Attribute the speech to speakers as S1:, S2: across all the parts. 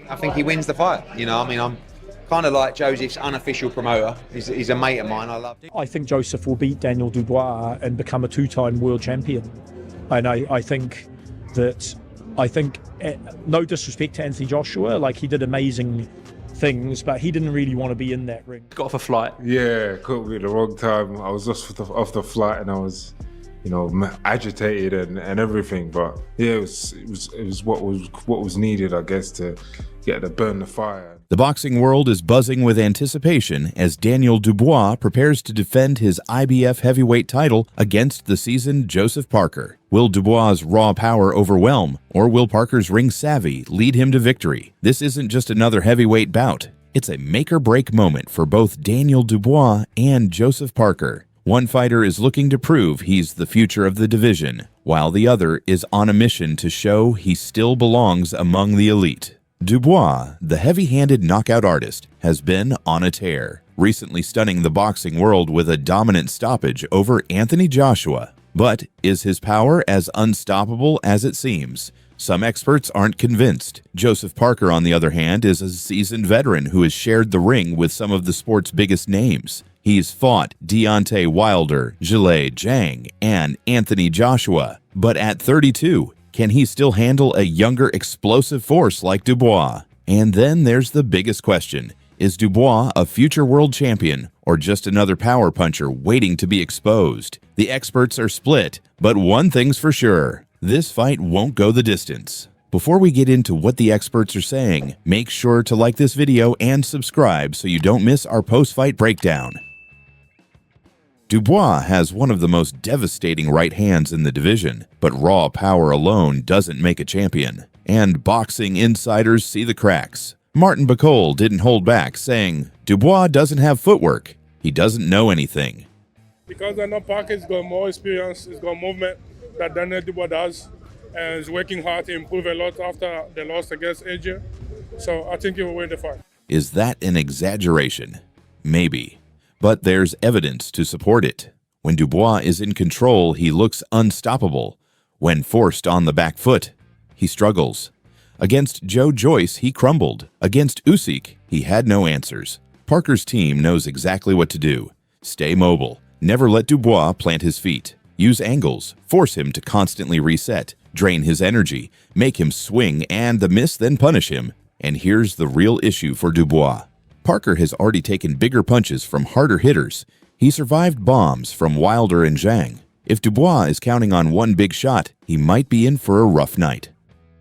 S1: I think he wins the fight. You know, I mean, I'm kind of like Joseph's unofficial promoter. He's a mate of mine. I love him.
S2: I think Joseph will beat Daniel Dubois and become a two-time world champion. And I think that, no disrespect to Anthony Joshua, like he did amazing things, but he didn't really want to be in that ring.
S3: Got off a flight.
S4: Yeah, caught me at the wrong time. I was just off the flight and I was, you know, agitated and everything. But yeah, it was what was needed, I guess, to get to burn the fire.
S5: The boxing world is buzzing with anticipation as Daniel Dubois prepares to defend his IBF heavyweight title against the seasoned Joseph Parker. Will Dubois' raw power overwhelm, or will Parker's ring savvy lead him to victory? This isn't just another heavyweight bout. It's a make-or-break moment for both Daniel Dubois and Joseph Parker. One fighter is looking to prove he's the future of the division, while the other is on a mission to show he still belongs among the elite. Dubois, the heavy-handed knockout artist, has been on a tear, recently stunning the boxing world with a dominant stoppage over Anthony Joshua. But is his power as unstoppable as it seems? Some experts aren't convinced. Joseph Parker, on the other hand, is a seasoned veteran who has shared the ring with some of the sport's biggest names. He's fought Deontay Wilder, Zhilei Zhang, and Anthony Joshua. But at 32, can he still handle a younger, explosive force like Dubois? And then there's the biggest question. Is Dubois a future world champion or just another power puncher waiting to be exposed? The experts are split, but one thing's for sure. This fight won't go the distance. Before we get into what the experts are saying, make sure to like this video and subscribe so you don't miss our post-fight breakdown. Dubois has one of the most devastating right hands in the division, but raw power alone doesn't make a champion. And boxing insiders see the cracks. Martin Bacol didn't hold back, saying, Dubois doesn't have footwork. He doesn't know anything.
S6: Because I know Parker's got more experience, he's got movement that Daniel Dubois does, and he's working hard to improve a lot after the loss against AJ. So I think he will win the fight.
S5: Is that an exaggeration? Maybe. But there's evidence to support it. When Dubois is in control, he looks unstoppable. When forced on the back foot, he struggles. Against Joe Joyce, he crumbled. Against Usyk, he had no answers. Parker's team knows exactly what to do. Stay mobile. Never let Dubois plant his feet. Use angles. Force him to constantly reset. Drain his energy. Make him swing and the miss then punish him. And here's the real issue for Dubois. Parker has already taken bigger punches from harder hitters. He survived bombs from Wilder and Zhang. If Dubois is counting on one big shot, he might be in for a rough night.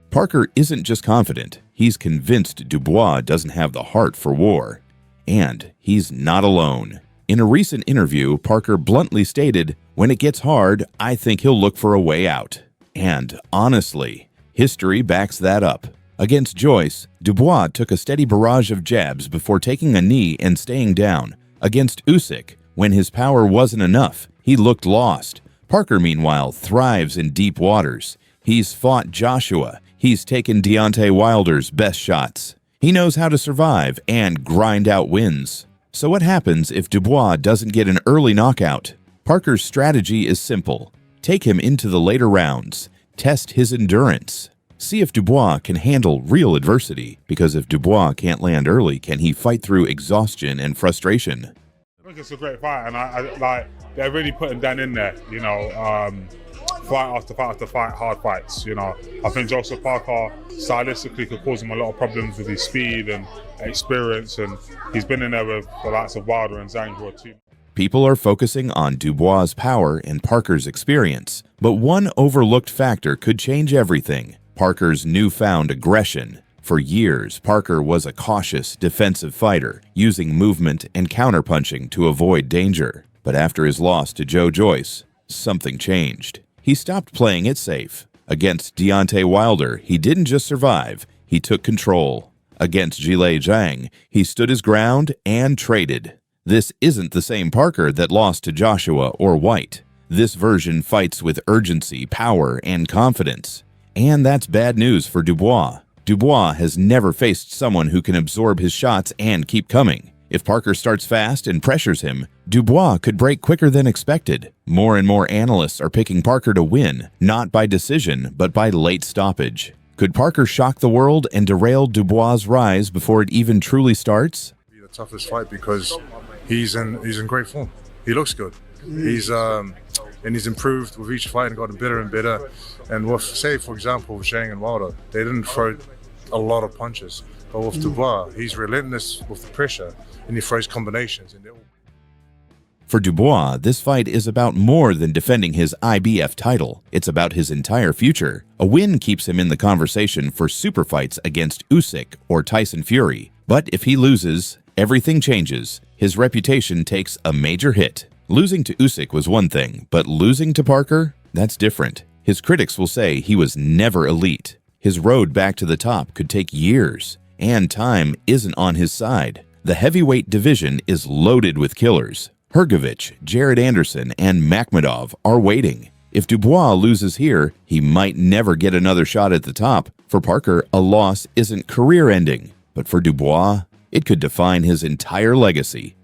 S5: Parker isn't just confident, he's convinced Dubois doesn't have the heart for war. And he's not alone. In a recent interview, Parker bluntly stated, "When it gets hard, I think he'll look for a way out." And honestly, history backs that up. Against Joyce, Dubois took a steady barrage of jabs before taking a knee and staying down. Against Usyk, when his power wasn't enough, he looked lost. Parker, meanwhile, thrives in deep waters. He's fought Joshua. He's taken Deontay Wilder's best shots. He knows how to survive and grind out wins. So what happens if Dubois doesn't get an early knockout? Parker's strategy is simple. Take him into the later rounds. Test his endurance. See if Dubois can handle real adversity, because if Dubois can't land early, can he fight through exhaustion and frustration?
S6: I think it's a great fight, and I like they're really putting Dan in there, you know, fight after fight after fight, hard fights, you know. I think Joseph Parker stylistically could cause him a lot of problems with his speed and experience, and he's been in there with the likes of Wilder and Zhang who are too.
S5: People are focusing on Dubois' power and Parker's experience, but one overlooked factor could change everything. Parker's newfound aggression. For years, Parker was a cautious, defensive fighter, using movement and counterpunching to avoid danger. But after his loss to Joe Joyce, something changed. He stopped playing it safe. Against Deontay Wilder, he didn't just survive, he took control. Against Zhilei Zhang, he stood his ground and traded. This isn't the same Parker that lost to Joshua or White. This version fights with urgency, power, and confidence. And that's bad news for Dubois. Dubois has never faced someone who can absorb his shots and keep coming. If Parker starts fast and pressures him, Dubois could break quicker than expected. More and more analysts are picking Parker to win, not by decision, but by late stoppage. Could Parker shock the world and derail Dubois' rise before it even truly starts?
S3: Be the toughest fight because he's in great form. He looks good. He's improved with each fight and gotten better and better. And with, say, for example, with Zhang and Wilder, they didn't throw a lot of punches. But with Dubois, he's relentless with the pressure and he throws combinations. And
S5: For Dubois, this fight is about more than defending his IBF title. It's about his entire future. A win keeps him in the conversation for super fights against Usyk or Tyson Fury. But if he loses, everything changes. His reputation takes a major hit. Losing to Usyk was one thing, but losing to Parker? That's different. His critics will say he was never elite. His road back to the top could take years, and time isn't on his side. The heavyweight division is loaded with killers. Hrgovic, Jared Anderson, and Makhmudov are waiting. If Dubois loses here, he might never get another shot at the top. For Parker, a loss isn't career-ending, but for Dubois, it could define his entire legacy.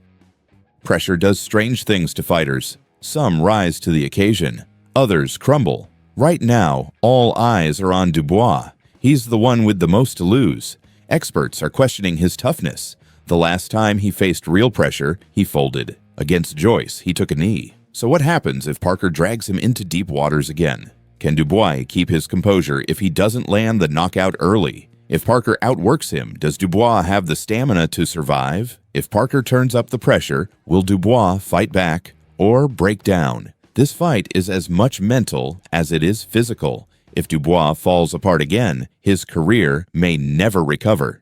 S5: Pressure does strange things to fighters. Some rise to the occasion, others crumble. Right now, all eyes are on Dubois. He's the one with the most to lose. Experts are questioning his toughness. The last time he faced real pressure, he folded. Against Joyce, he took a knee. So what happens if Parker drags him into deep waters again? Can Dubois keep his composure if he doesn't land the knockout early? If Parker outworks him, does Dubois have the stamina to survive? If Parker turns up the pressure, will Dubois fight back or break down? This fight is as much mental as it is physical. If Dubois falls apart again, his career may never recover.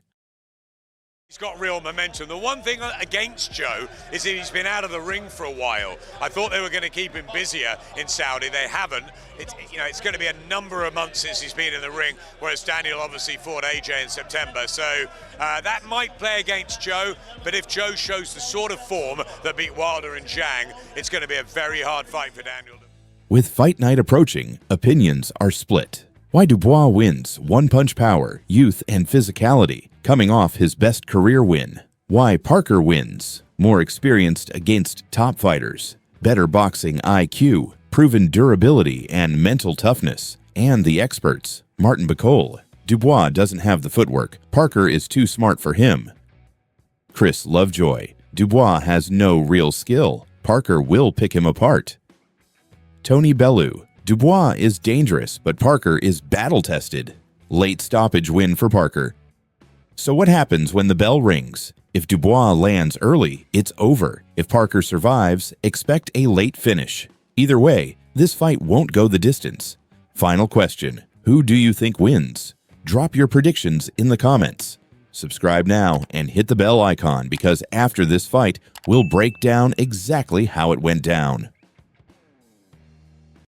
S7: He's got real momentum. The one thing against Joe is that he's been out of the ring for a while. I thought they were going to keep him busier in Saudi. They haven't. It's going to be a number of months since he's been in the ring, whereas Daniel obviously fought AJ in September. So that might play against Joe, but if Joe shows the sort of form that beat Wilder and Zhang, it's going to be a very hard fight for Daniel.
S5: With fight night approaching, opinions are split. Why Dubois wins one-punch power, youth, and physicality, coming off his best career win. Why Parker wins, more experienced against top fighters, better boxing IQ, proven durability and mental toughness, and the experts. Martin Bacol. Dubois doesn't have the footwork. Parker is too smart for him. Chris Lovejoy. Dubois has no real skill. Parker will pick him apart. Tony Bellew. Dubois is dangerous, but Parker is battle-tested. Late stoppage win for Parker. So what happens when the bell rings? If Dubois lands early, it's over. If Parker survives, expect a late finish. Either way, this fight won't go the distance. Final question: who do you think wins? Drop your predictions in the comments. Subscribe now and hit the bell icon because after this fight, we'll break down exactly how it went down.